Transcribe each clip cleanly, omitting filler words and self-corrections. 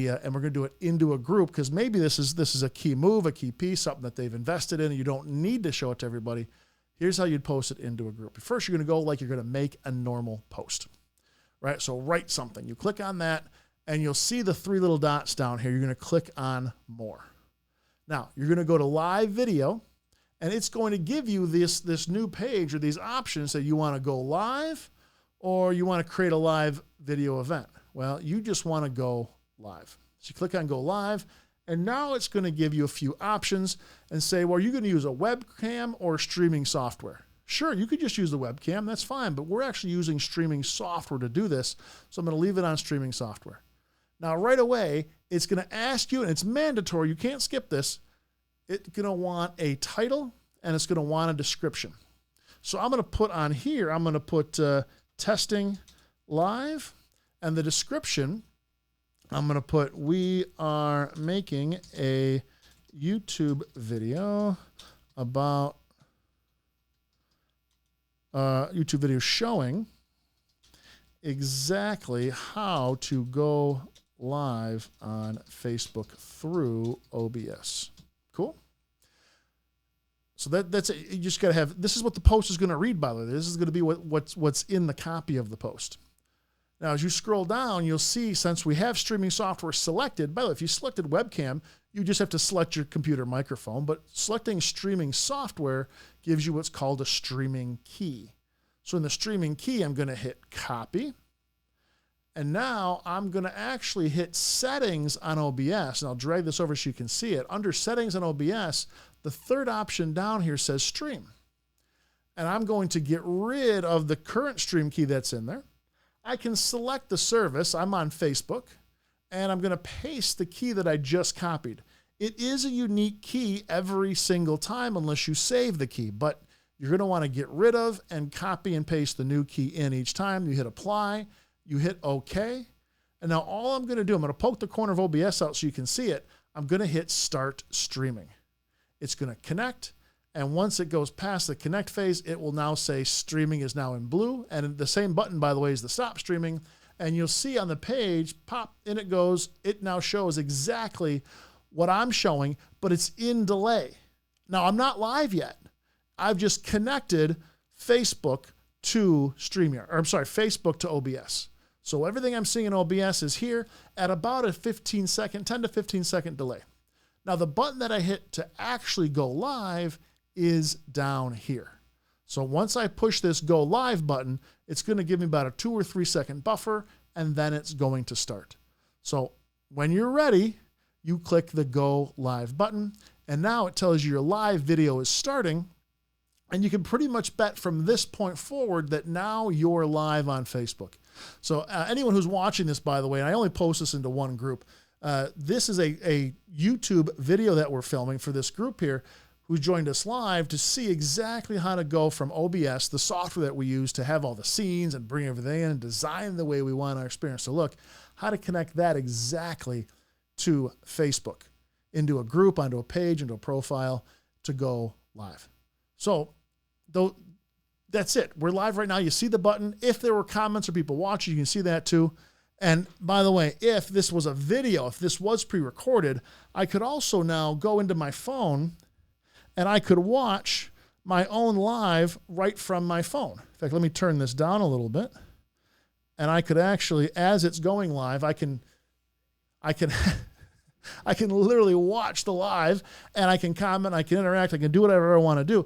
and we're going to do it into a group because maybe this is a key move, a key piece, something that they've invested in, and you don't need to show it to everybody. Here's how you'd post it into a group. First, you're going to go like you're going to make a normal post, right? So write something. You click on that, and you'll see the 3 little dots down here. You're going to click on more. Now, you're going to go to live video, and it's going to give you this new page or these options that you want to go live or you want to create a live video event. Well, you just want to go live. So you click on go live, and now it's going to give you a few options and say, well, are you going to use a webcam or streaming software? Sure, you could just use the webcam, that's fine, but we're actually using streaming software to do this, so I'm going to leave it on streaming software. Now, right away, it's going to ask you, and it's mandatory, you can't skip this, it's going to want a title, and it's going to want a description. So I'm going to put on here, I'm going to put testing live, and the description, I'm going to put, we are making a YouTube video about YouTube video showing exactly how to go live on Facebook through OBS. Cool? So that's it. You just got to have, this is what the post is going to read, by the way. This is going to be what's in the copy of the post. Now, as you scroll down, you'll see, since we have streaming software selected, by the way, if you selected webcam, you just have to select your computer microphone, but selecting streaming software gives you what's called a streaming key. So in the streaming key, I'm going to hit copy. And now I'm going to actually hit settings on OBS, and I'll drag this over so you can see it. Under settings on OBS, the third option down here says stream. And I'm going to get rid of the current stream key that's in there. I can select the service. I'm on Facebook, and I'm going to paste the key that I just copied. It is a unique key every single time unless you save the key, but you're going to want to get rid of and copy and paste the new key in each time. You hit apply, you hit OK, and now all I'm going to do, I'm going to poke the corner of OBS out so you can see it. I'm going to hit start streaming. It's going to connect. And once it goes past the connect phase, it will now say streaming is now in blue. And the same button, by the way, is the stop streaming. And you'll see on the page, pop, in it goes. It now shows exactly what I'm showing, but it's in delay. Now, I'm not live yet. I've just connected Facebook to StreamYard, or I'm sorry, Facebook to OBS. So everything I'm seeing in OBS is here at about a 10 to 15 second delay. Now, the button that I hit to actually go live is down here. So once I push this go live button, it's going to give me about a 2 or 3 second buffer, and then it's going to start. So when you're ready, you click the go live button, and now it tells you your live video is starting, and you can pretty much bet from this point forward that now you're live on Facebook. So anyone who's watching this, by the way, and I only post this into one group, this is a YouTube video that we're filming for this group here who joined us live to see exactly how to go from OBS, the software that we use to have all the scenes and bring everything in and design the way we want our experience to look, how to connect that exactly to Facebook, into a group, onto a page, into a profile to go live. So that's it. We're live right now. You see the button. If there were comments or people watching, you can see that too. And by the way, if this was a video, if this was pre-recorded, I could also now go into my phone and I could watch my own live right from my phone. In fact, let me turn this down a little bit. And I could actually, as it's going live, I can literally watch the live, and I can comment, I can interact, I can do whatever I want to do.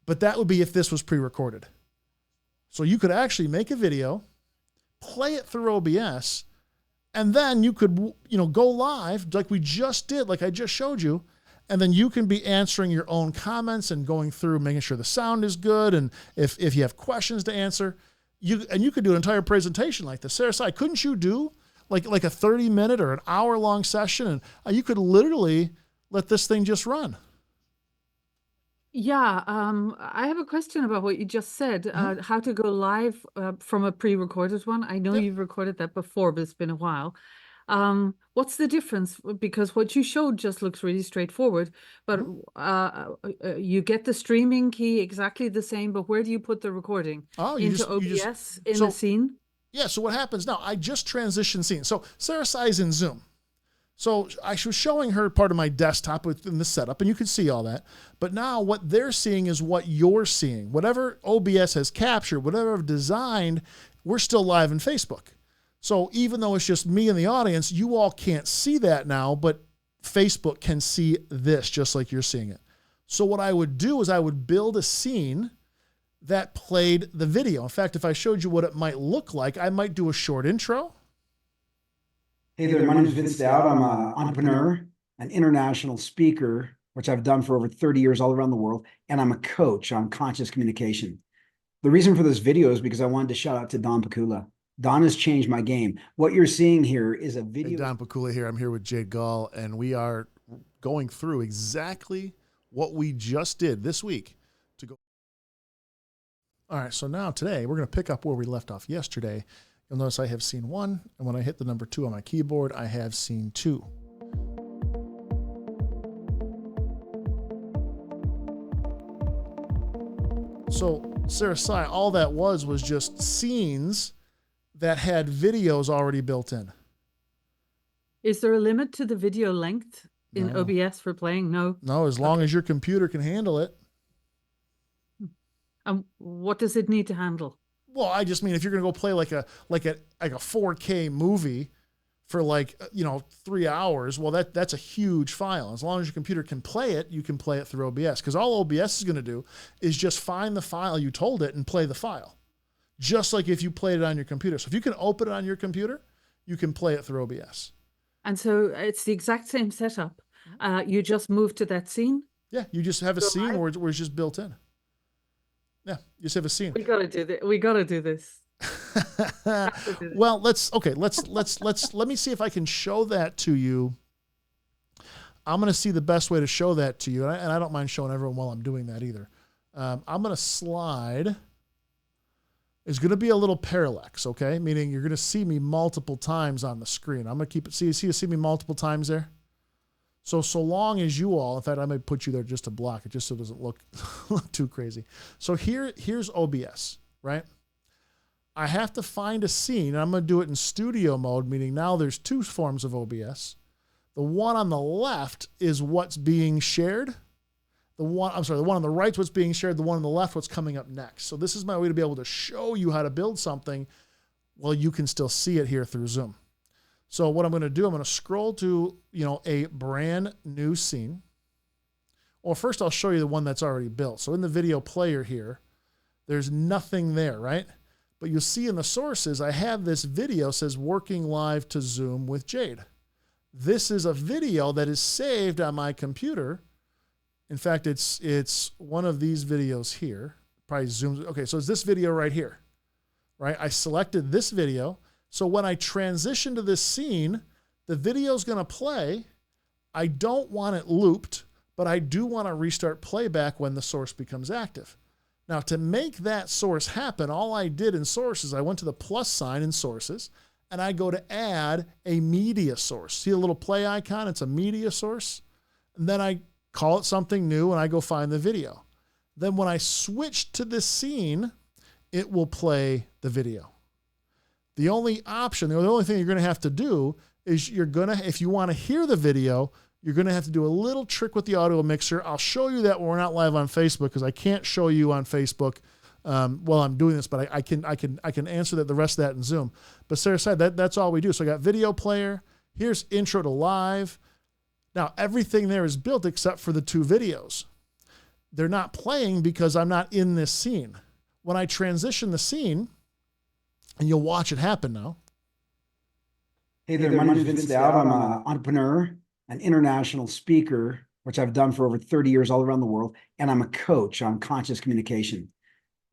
But that would be if this was pre-recorded. So you could actually make a video, play it through OBS, and then you could, go live like we just did, like I just showed you. And then you can be answering your own comments and going through, making sure the sound is good. And if you have questions to answer, you could do an entire presentation like this. Sarah, couldn't you do like a 30-minute or an hour-long session? And you could literally let this thing just run. Yeah, I have a question about what you just said, how to go live from a pre-recorded one. I know you've recorded that before, but it's been a while. What's the difference? Because what you showed just looks really straightforward, but you get the streaming key exactly the same, but where do you put the recording? Into OBS in the scene? Yeah, so what happens now, I just transitioned scene. So Sarah is in Zoom. So I was showing her part of my desktop within the setup, and you can see all that. But now what they're seeing is what you're seeing. Whatever OBS has captured, whatever I've designed, we're still live in Facebook. So even though it's just me and the audience, you all can't see that now, but Facebook can see this just like you're seeing it. So what I would do is I would build a scene that played the video. In fact, if I showed you what it might look like, I might do a short intro. Hey there, my name is Vince Dowd. I'm an entrepreneur, an international speaker, which I've done for over 30 years all around the world, and I'm a coach on conscious communication. The reason for this video is because I wanted to shout out to Don Pikula. Don has changed my game. What you're seeing here is a video. Hey, Don Pikula here. I'm here with Jade Gall, and we are going through exactly what we just did this week to go. All right, so now today we're going to pick up where we left off yesterday. You'll notice I have scene 1, and when I hit the number 2 on my keyboard, I have scene 2. So Sarah Sai, all that was just scenes that had videos already built in. Is there a limit to the video length in OBS for playing? No. No, as long as your computer can handle it. What does it need to handle? Well, I just mean if you're going to go play like a 4K movie for 3 hours, well, that's a huge file. As long as your computer can play it, you can play it through OBS. Because all OBS is going to do is just find the file you told it and play the file. Just like if you played it on your computer. So if you can open it on your computer, you can play it through OBS. And so it's the exact same setup. You just move to that scene? Yeah, you just have a scene where it's just built in. Yeah, you just have a scene. We gotta do this. We gotta do this. Well, let me see if I can show that to you. I'm going to see the best way to show that to you. And I don't mind showing everyone while I'm doing that either. I'm going to slide. It's going to be a little parallax, okay? Meaning you're going to see me multiple times on the screen. I'm going to keep it, see me multiple times there? So long as you all, in fact, I might put you there just to block it, just so it doesn't look too crazy. So here's OBS, right? I have to find a scene, and I'm going to do it in studio mode, meaning now there's 2 forms of OBS. The one on the left is what's being shared. The one on the right is what's being shared. The one on the left, what's coming up next. So this is my way to be able to show you how to build something while you can still see it here through Zoom. So what I'm going to do, I'm going to scroll to, a brand new scene. Well, first I'll show you the one that's already built. So in the video player here, there's nothing there, right? But you'll see in the sources, I have this video says working live to Zoom with Jade. This is a video that is saved on my computer. In fact, it's one of these videos here. Probably zooms. Okay, so it's this video right here, right? I selected this video. So when I transition to this scene, the video is going to play. I don't want it looped, but I do want to restart playback when the source becomes active. Now, to make that source happen, all I did in sources, I went to the plus sign in sources, and I go to add a media source. See a little play icon? It's a media source. And then I call it something new, and I go find the video. Then when I switch to this scene, it will play the video. The only option, the only thing you're going to have to do is if you want to hear the video, you're going to have to do a little trick with the audio mixer. I'll show you that when we're not live on Facebook because I can't show you on Facebook while I'm doing this, but I can answer the rest of that in Zoom. But Sarah said that's all we do. So I got video player. Here's intro to live. Now everything there is built except for the 2 videos. They're not playing because I'm not in this scene. When I transition the scene, and you'll watch it happen now. Hey there, my name is Vince Dowd. I'm an entrepreneur, an international speaker, which I've done for over 30 years all around the world, and I'm a coach on conscious communication.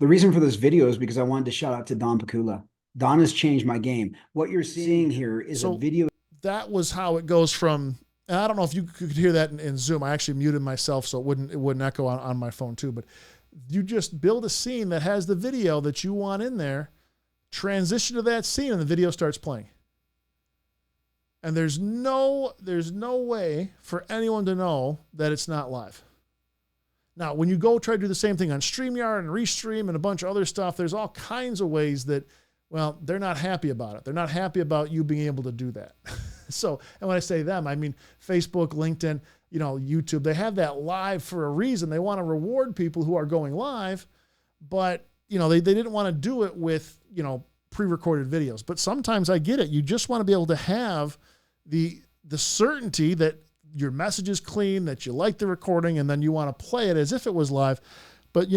The reason for this video is because I wanted to shout out to Don Pikula. Don has changed my game. What you're seeing here is a video. That was how it goes from, and I don't know if you could hear that in Zoom. I actually muted myself so it wouldn't echo on my phone too, but you just build a scene that has the video that you want in there, transition to that scene, and the video starts playing. And there's no way for anyone to know that it's not live. Now, when you go try to do the same thing on StreamYard and Restream and a bunch of other stuff, there's all kinds of ways that, well, they're not happy about it. They're not happy about you being able to do that. So, and when I say them, I mean Facebook, LinkedIn, YouTube. They have that live for a reason. They want to reward people who are going live, but they didn't want to do it with pre-recorded videos. But sometimes I get it. You just want to be able to have the certainty that your message is clean, that you like the recording, and then you want to play it as if it was live. But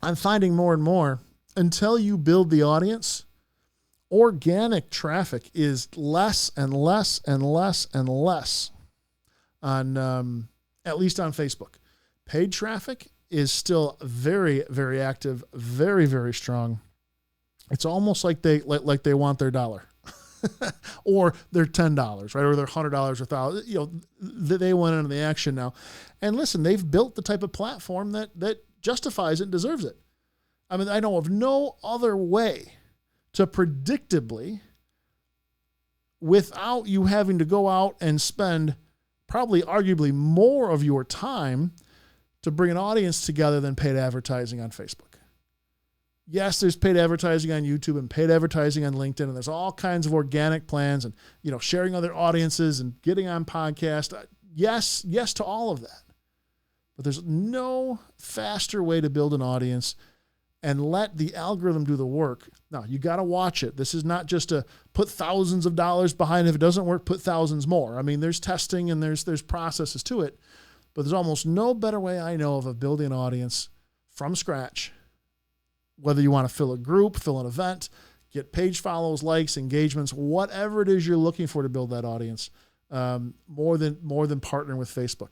I'm finding more and more, until you build the audience, organic traffic is less and less and less and less on, at least on Facebook. Paid traffic is still very, very active, very, very strong. It's almost like they want their dollar or their $10, right? Or their $100 or $1,000, they went into the action now. And listen, they've built the type of platform that justifies it and deserves it. I mean, I know of no other way to predictably, without you having to go out and spend probably arguably more of your time to bring an audience together than paid advertising on Facebook. Yes, there's paid advertising on YouTube and paid advertising on LinkedIn, and there's all kinds of organic plans and, sharing other audiences and getting on podcasts. Yes to all of that. But there's no faster way to build an audience and let the algorithm do the work. Now, you got to watch it. This is not just to put thousands of dollars behind it. If it doesn't work, put thousands more. I mean, there's testing and there's processes to it, but there's almost no better way I know of building an audience from scratch. Whether you want to fill a group, fill an event, get page follows, likes, engagements, whatever it is you're looking for to build that audience, more than partnering with Facebook.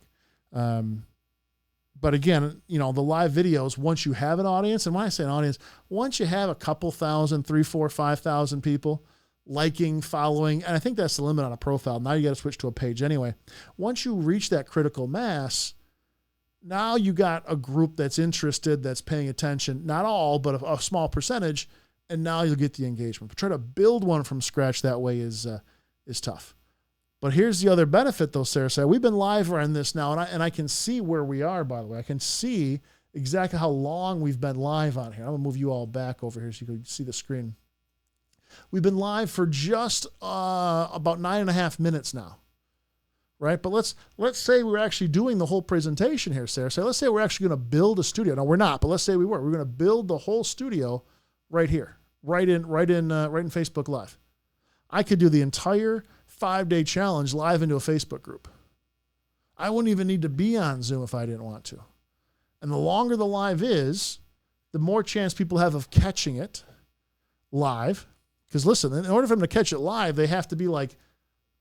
But again, the live videos, once you have an audience, and when I say an audience, once you have a couple thousand, 3, 4, 5,000 people liking, following, and I think that's the limit on a profile. Now you got to switch to a page anyway. Once you reach that critical mass, now you got a group that's interested, that's paying attention, not all, but a small percentage, and now you'll get the engagement. But try to build one from scratch that way is tough. But here's the other benefit, though, Sarah said. We've been live on this now, and I can see where we are, by the way. I can see exactly how long we've been live on here. I'm going to move you all back over here so you can see the screen. We've been live for just about 9.5 minutes now. Right? But let's say we're actually doing the whole presentation here, Sarah. So let's say we're actually going to build a studio. Now we're not, but let's say we were. We're going to build the whole studio right here, right in Facebook Live. I could do the entire 5-day challenge live into a Facebook group. I wouldn't even need to be on Zoom if I didn't want to. And the longer the live is, the more chance people have of catching it live. Because listen, in order for them to catch it live, they have to be like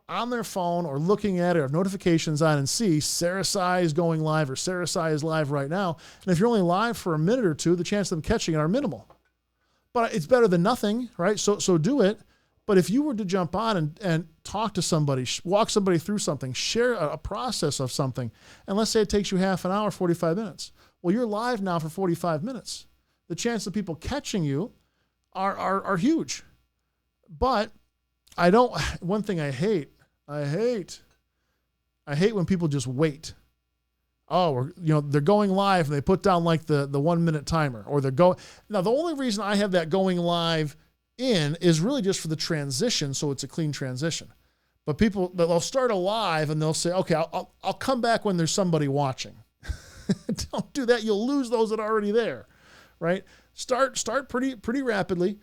on their phone or looking at it or have notifications on and see Sarah Sai is going live or Sarah Sai is live right now. And if you're only live for a minute or two, the chance of them catching it are minimal. But it's better than nothing, right? So do it. But if you were to jump on and talk to somebody, walk somebody through something, share a process of something, and let's say it takes you half an hour, 45 minutes. Well, you're live now for 45 minutes. The chance of people catching you are huge. But one thing I hate when people just wait. Oh, they're going live and they put down like the 1 minute timer, or they're going. Now, the only reason I have that going live in is really just for the transition. So it's a clean transition, but they'll start a live and they'll say, okay, I'll come back when there's somebody watching. Don't do that. You'll lose those that are already there, right? Start pretty rapidly.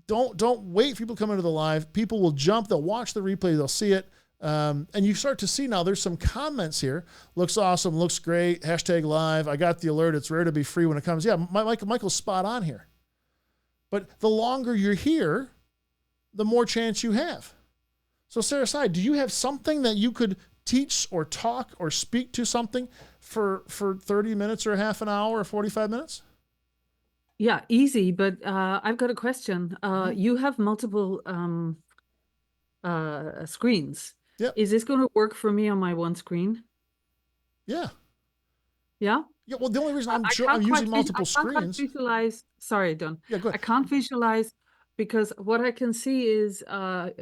Don't wait for people to come into the live. People will jump. They'll watch the replay. They'll see it. And you start to see now there's some comments here. Looks awesome. Looks great. # live. I got the alert. It's rare to be free when it comes. Yeah, Michael's spot on here. But the longer you're here, the more chance you have. So Sarah Sai, do you have something that you could teach or talk or speak to something for 30 minutes or half an hour or 45 minutes? Yeah, easy. But I've got a question. You have multiple screens. Yep. Is this going to work for me on my one screen? Yeah. Yeah? Yeah, well, the only reason I'm using multiple screens. Visualize. Sorry, Don. Yeah, go ahead. I can't visualize because what I can see is I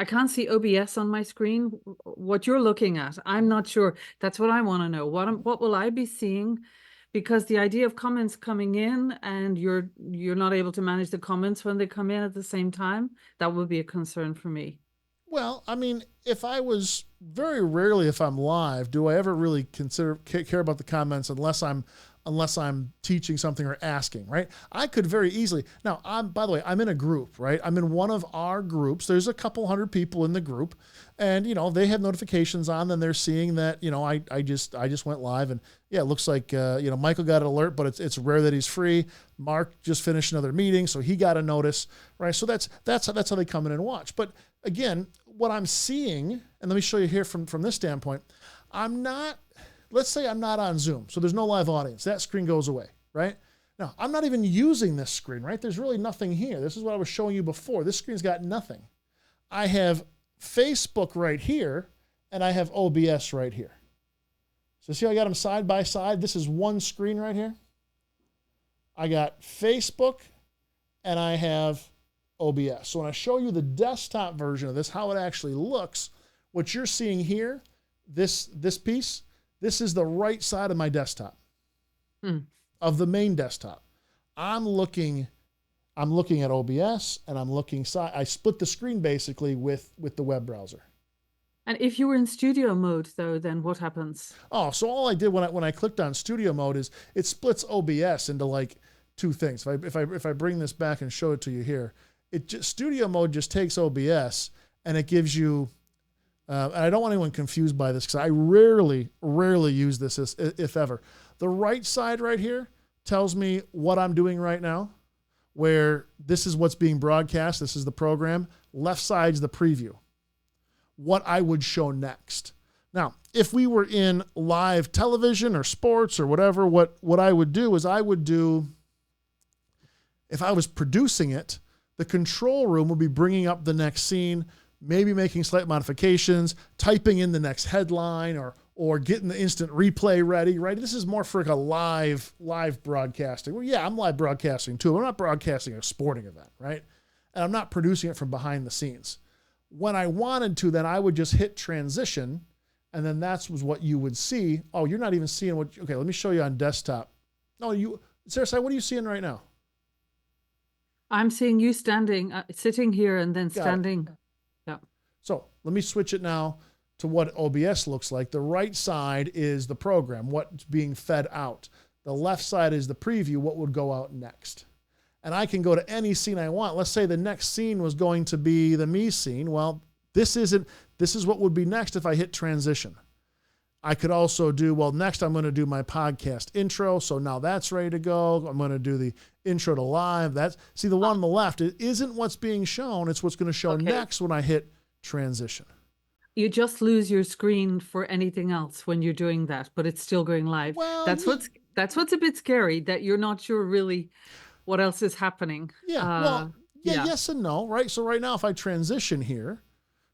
can't see OBS on my screen. What you're looking at, I'm not sure. That's what I want to know. What will I be seeing? Because the idea of comments coming in and you're not able to manage the comments when they come in at the same time, that would be a concern for me. Well, I mean, if I'm live, do I ever really care about the comments unless I'm teaching something or asking, right? I could very easily. Now, by the way, I'm in a group, right? I'm in one of our groups. There's a couple hundred people in the group, and they have notifications on, and they're seeing that, I just went live, and yeah, it looks like Michael got an alert, but it's rare that he's free. Mark just finished another meeting, so he got a notice, right? So that's how they come in and watch. But again, what I'm seeing, and let me show you here from this standpoint, let's say I'm not on Zoom, so there's no live audience. That screen goes away, right? Now, I'm not even using this screen, right? There's really nothing here. This is what I was showing you before. This screen's got nothing. I have Facebook right here, and I have OBS right here. So see how I got them side by side? This is one screen right here. I got Facebook, and I have OBS. So when I show you the desktop version of this, how it actually looks, what you're seeing here, this piece, this is the right side of my desktop, of the main desktop. I'm looking at OBS, and I split the screen basically with the web browser. And if you were in studio mode, though, then what happens? Oh, so all I did when I clicked on studio mode is it splits OBS into like two things. If I bring this back and show it to you here, studio mode just takes OBS and it gives you. And I don't want anyone confused by this because I rarely use this if ever. The right side right here tells me what I'm doing right now, where this is what's being broadcast. This is the program. Left side's the preview. What I would show next. Now, if we were in live television or sports or whatever, what I would do is if I was producing it, the control room would be bringing up the next scene, maybe making slight modifications, typing in the next headline or getting the instant replay ready, right? This is more for like a live broadcasting. Well, yeah, I'm live broadcasting too. I'm not broadcasting a sporting event, right? And I'm not producing it from behind the scenes. When I wanted to, then I would just hit transition, and then that was what you would see. Oh, you're not even seeing okay, let me show you on desktop. No, Sarah, what are you seeing right now? I'm seeing you sitting here and then standing. Yeah. So let me switch it now to what OBS looks like. The right side is the program, what's being fed out. The left side is the preview, what would go out next. And I can go to any scene I want. Let's say the next scene was going to be the me scene. Well, this is what would be next if I hit transition. I could also do, next I'm going to do my podcast intro. So now that's ready to go. I'm going to do the intro to live. See the one on the left, it isn't what's being shown. It's what's going to show next when I hit transition. You just lose your screen for anything else when you're doing that, but it's still going live. Well, that's what's a bit scary, that you're not sure really what else is happening. Yeah. Yes and no, right? So right now, if I transition here,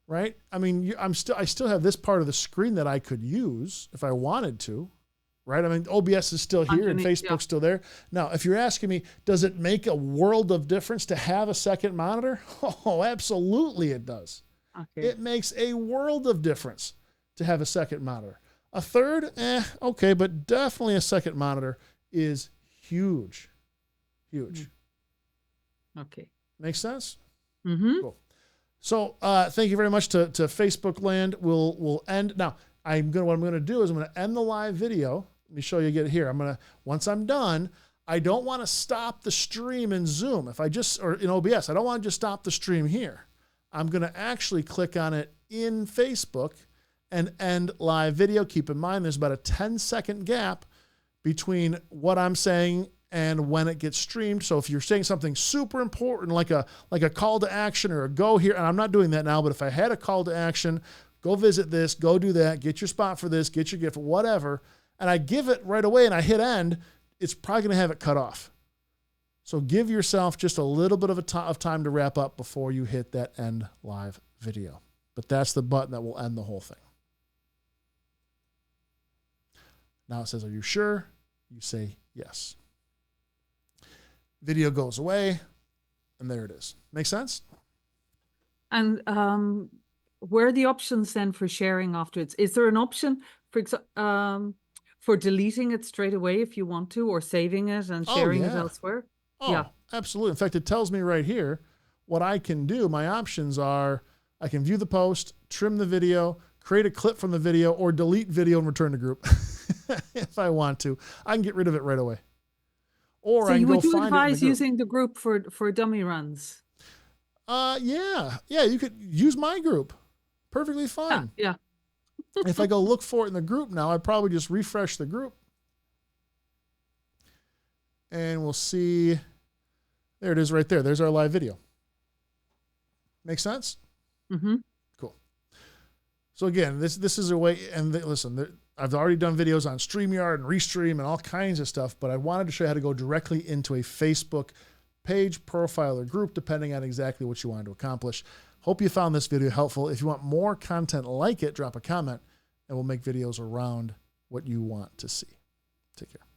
right? I mean, I still have this part of the screen that I could use if I wanted to, right? I mean, OBS is still here and Facebook's still there. Now, if you're asking me, does it make a world of difference to have a second monitor? Oh, absolutely it does. Okay. It makes a world of difference to have a second monitor. A third, okay, but definitely a second monitor is huge. Huge. Okay. Makes sense? Mm-hmm. Cool. So thank you very much to Facebook land. We'll end. Now, what I'm going to do is I'm going to end the live video. Let me show you again here. Once I'm done, I don't want to stop the stream in Zoom. Or in OBS, I don't want to just stop the stream here. I'm going to actually click on it in Facebook and end live video. Keep in mind, there's about a 10-second gap between what I'm saying and when it gets streamed. So if you're saying something super important, like a call to action or a go here, and I'm not doing that now, but if I had a call to action, go visit this, go do that, get your spot for this, get your gift, whatever, and I give it right away and I hit end, it's probably going to have it cut off. So give yourself just a little bit of time to wrap up before you hit that end live video. But that's the button that will end the whole thing. Now it says, are you sure? You say yes. Video goes away, and there it is. Make sense? And where are the options then for sharing afterwards? Is there an option for deleting it straight away if you want to, or saving it and sharing it elsewhere? Oh, yeah, absolutely. In fact, it tells me right here what I can do. My options are I can view the post, trim the video, create a clip from the video, or delete video and return to group if I want to. I can get rid of it right away. Or So I can go would you find it in the advise group. using the group for dummy runs? Yeah, you could use my group. Perfectly fine. Yeah. If I go look for it in the group now, I'd probably just refresh the group. And we'll see. There it is right there. There's our live video. Make sense? Mm-hmm. Cool. So again, this is a way, and listen, I've already done videos on StreamYard and Restream and all kinds of stuff, but I wanted to show you how to go directly into a Facebook page, profile, or group, depending on exactly what you wanted to accomplish. Hope you found this video helpful. If you want more content like it, drop a comment, and we'll make videos around what you want to see. Take care.